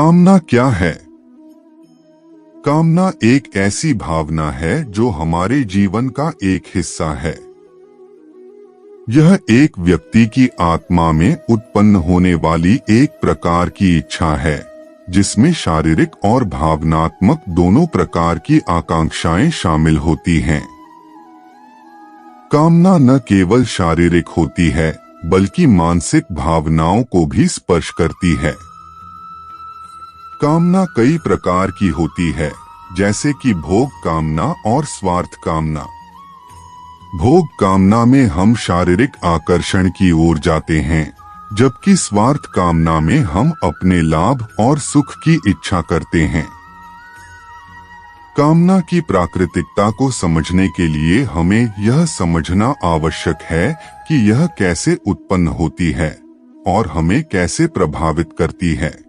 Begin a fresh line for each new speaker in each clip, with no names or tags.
कामना क्या है? कामना एक ऐसी भावना है जो हमारे जीवन का एक हिस्सा है। यह एक व्यक्ति की आत्मा में उत्पन्न होने वाली एक प्रकार की इच्छा है, जिसमें शारीरिक और भावनात्मक दोनों प्रकार की आकांक्षाएं शामिल होती हैं। कामना न केवल शारीरिक होती है, बल्कि मानसिक भावनाओं को भी स्पर्श करती है। कामना कई प्रकार की होती है, जैसे कि भोग कामना और स्वार्थ कामना। भोग कामना में हम शारीरिक आकर्षण की ओर जाते हैं, जबकि स्वार्थ कामना में हम अपने लाभ और सुख की इच्छा करते हैं। कामना की प्राकृतिकता को समझने के लिए हमें यह समझना आवश्यक है कि यह कैसे उत्पन्न होती है और हमें कैसे प्रभावित करती है।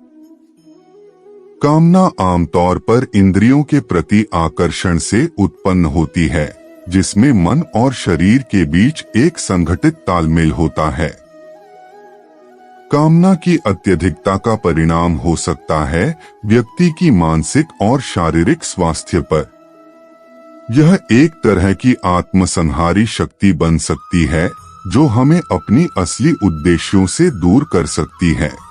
कामना आमतौर पर इंद्रियों के प्रति आकर्षण से उत्पन्न होती है, जिसमें मन और शरीर के बीच एक संगठित तालमेल होता है। कामना की अत्यधिकता का परिणाम हो सकता है व्यक्ति की मानसिक और शारीरिक स्वास्थ्य पर। यह एक तरह की आत्मसंहारी शक्ति बन सकती है, जो हमें अपनी असली उद्देश्यों से दूर कर सकती है।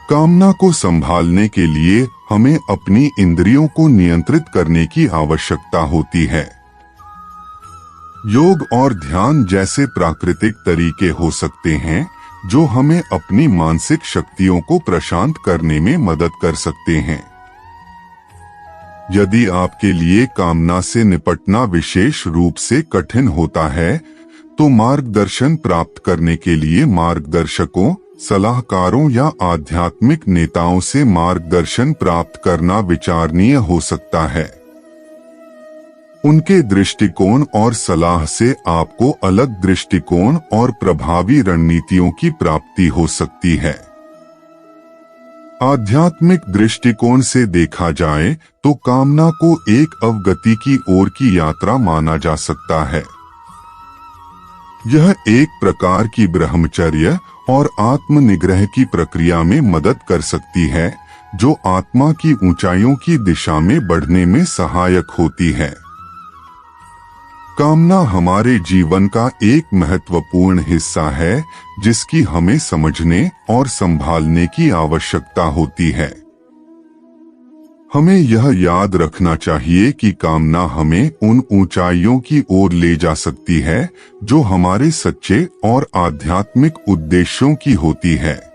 कामना को संभालने के लिए हमें अपनी इंद्रियों को नियंत्रित करने की आवश्यकता होती है। योग और ध्यान जैसे प्राकृतिक तरीके हो सकते हैं, जो हमें अपनी मानसिक शक्तियों को प्रशांत करने में मदद कर सकते हैं। यदि आपके लिए कामना से निपटना विशेष रूप से कठिन होता है, तो मार्गदर्शन प्राप्त करने के लिए मार्गदर्शकों, सलाहकारों या आध्यात्मिक नेताओं से मार्गदर्शन प्राप्त करना विचारणीय हो सकता है। उनके दृष्टिकोण और सलाह से आपको अलग दृष्टिकोण और प्रभावी रणनीतियों की प्राप्ति हो सकती है। आध्यात्मिक दृष्टिकोण से देखा जाए तो कामना को एक अवगति की ओर की यात्रा माना जा सकता है। यह एक प्रकार की ब्रह्मचर्य और आत्मनिग्रह की प्रक्रिया में मदद कर सकती है, जो आत्मा की ऊंचाइयों की दिशा में बढ़ने में सहायक होती है। कामना हमारे जीवन का एक महत्वपूर्ण हिस्सा है, जिसकी हमें समझने और संभालने की आवश्यकता होती है। हमें यह याद रखना चाहिए कि कामना हमें उन ऊंचाइयों की ओर ले जा सकती है, जो हमारे सच्चे और आध्यात्मिक उद्देश्यों की होती है।